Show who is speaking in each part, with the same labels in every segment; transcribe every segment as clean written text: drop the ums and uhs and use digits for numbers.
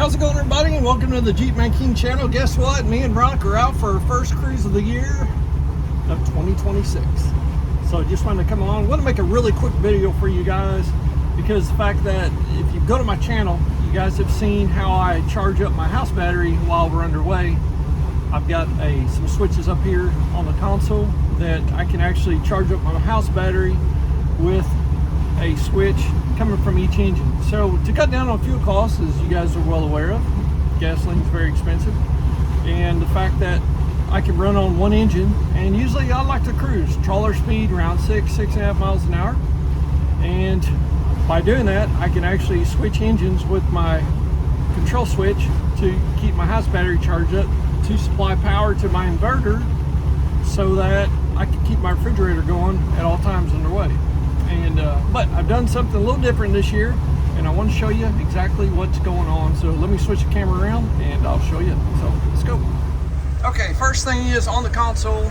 Speaker 1: How's it going, everybody, and welcome to the Jeep Man King channel. Guess what? Me and Brock are out for our first cruise of the year of 2026. So I just wanted to come on. I want to make a really quick video for you guys because the fact that if you go to my channel, you guys have seen how I charge up my house battery while we're underway. I've got some switches up here on the console that I can actually charge up my house battery with a switch coming from each engine. So to cut down on fuel costs, as you guys are well aware of, gasoline is very expensive, and the fact that I can run on one engine, and usually I like to cruise trawler speed around 6.5 miles an hour, and by doing that I can actually switch engines with my control switch to keep my house battery charged up to supply power to my inverter so that I can keep my refrigerator going at all times underway. And but I've done something a little different this year, and I want to show you exactly what's going on. So let me switch the camera around and I'll show you. So let's go. Okay, first thing is on the console,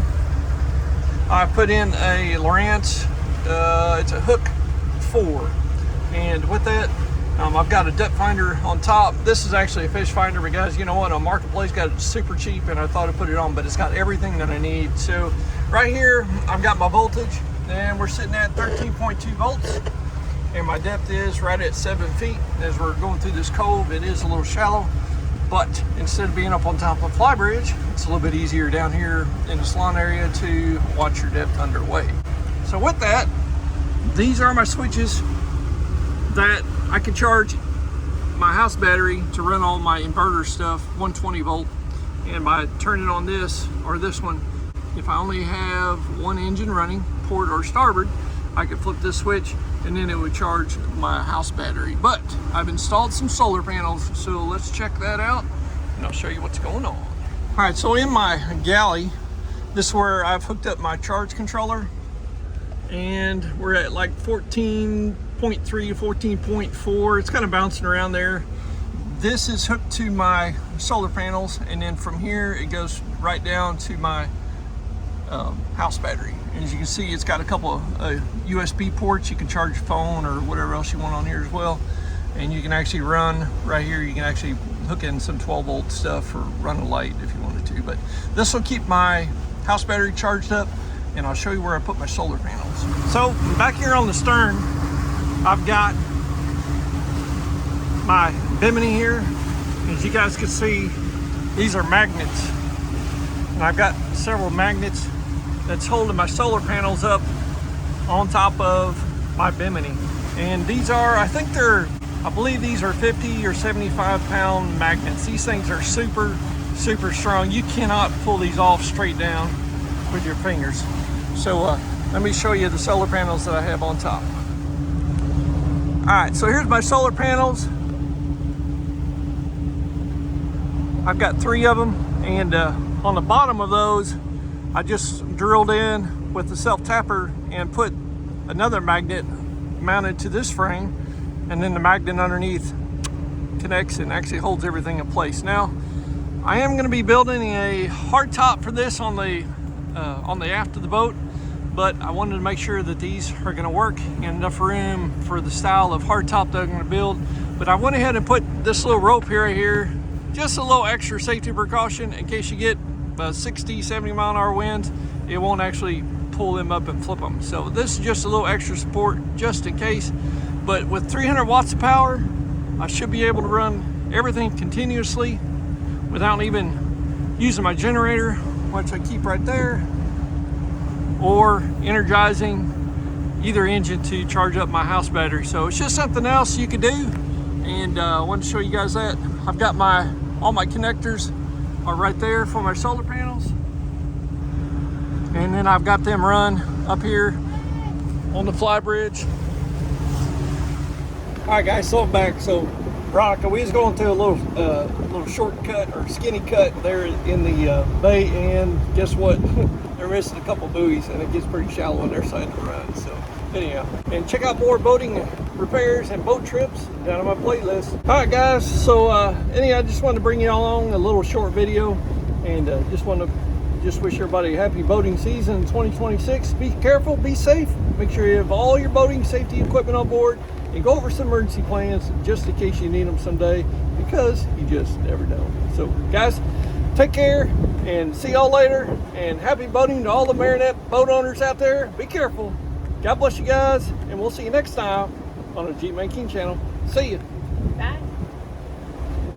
Speaker 1: I put in a Marinette. It's a hook 4, and with that I've got a depth finder on top. This is actually a fish finder because, you know what, on Marketplace got it super cheap, and I thought I'd put it on, but it's got everything that I need. So right here I've got my voltage, and we're sitting at 13.2 volts, and my depth is right at 7 feet. As we're going through this cove, it is a little shallow, but instead of being up on top of a fly bridge, it's a little bit easier down here in the salon area to watch your depth underway. So with that, these are my switches that I can charge my house battery to run all my inverter stuff, 120 volt, and by turning on this or this one, if I only have one engine running, port or starboard, I could flip this switch and then it would charge my house battery. But I've installed some solar panels, so let's check that out and I'll show you what's going on. All right, so in my galley, this is where I've hooked up my charge controller, and we're at like 14.3, 14.4. It's kind of bouncing around there. This is hooked to my solar panels, and then from here it goes right down to my house battery. And as you can see, it's got a couple of USB ports. You can charge your phone or whatever else you want on here as well, and you can actually run right here. You can actually hook in some 12 volt stuff for run a light if you wanted to, but this will keep my house battery charged up, and I'll show you where I put my solar panels. So back here on the stern, I've got my bimini here. As you guys can see, these are magnets, and I've got several magnets that's holding my solar panels up on top of my bimini. And these are, I believe these are 50 or 75 pound magnets. These things are super strong. You cannot pull these off straight down with your fingers. So let me show you the solar panels that I have on top. All right, so here's my solar panels. I've got 3 of them, and on the bottom of those, I just drilled in with the self-tapper and put another magnet mounted to this frame, and then the magnet underneath connects and actually holds everything in place. Now, I am going to be building a hard top for this on the aft of the boat, but I wanted to make sure that these are going to work and enough room for the style of hard top that I'm going to build. But I went ahead and put this little rope here, just a little extra safety precaution in case you get 60, 70 mile an hour winds. It won't actually pull them up and flip them. So this is just a little extra support just in case. But with 300 watts of power, I should be able to run everything continuously without even using my generator, which I keep right there, or energizing either engine to charge up my house battery. So it's just something else you could do, and I wanted to show you guys that. I've got all my connectors are right there for my solar panels, and then I've got them run up here on the fly bridge. All right, guys, so I'm back. So Veronica, we was going through a little shortcut or skinny cut there in the bay, and guess what? They're missing a couple buoys, and it gets pretty shallow on their side of the run. So anyhow, and check out more boating repairs and boat trips down on my playlist. All right, guys, so anyhow, I just wanted to bring you along a little short video, and just wish everybody a happy boating season in 2026. Be careful, be safe, make sure you have all your boating safety equipment on board, and go over some emergency plans just in case you need them someday, because you just never know. So guys, take care and see y'all later, and happy boating to all the Marinette boat owners out there. Be careful. God bless you guys, and we'll see you next time on the Jeep Man King channel. See you.
Speaker 2: Bye.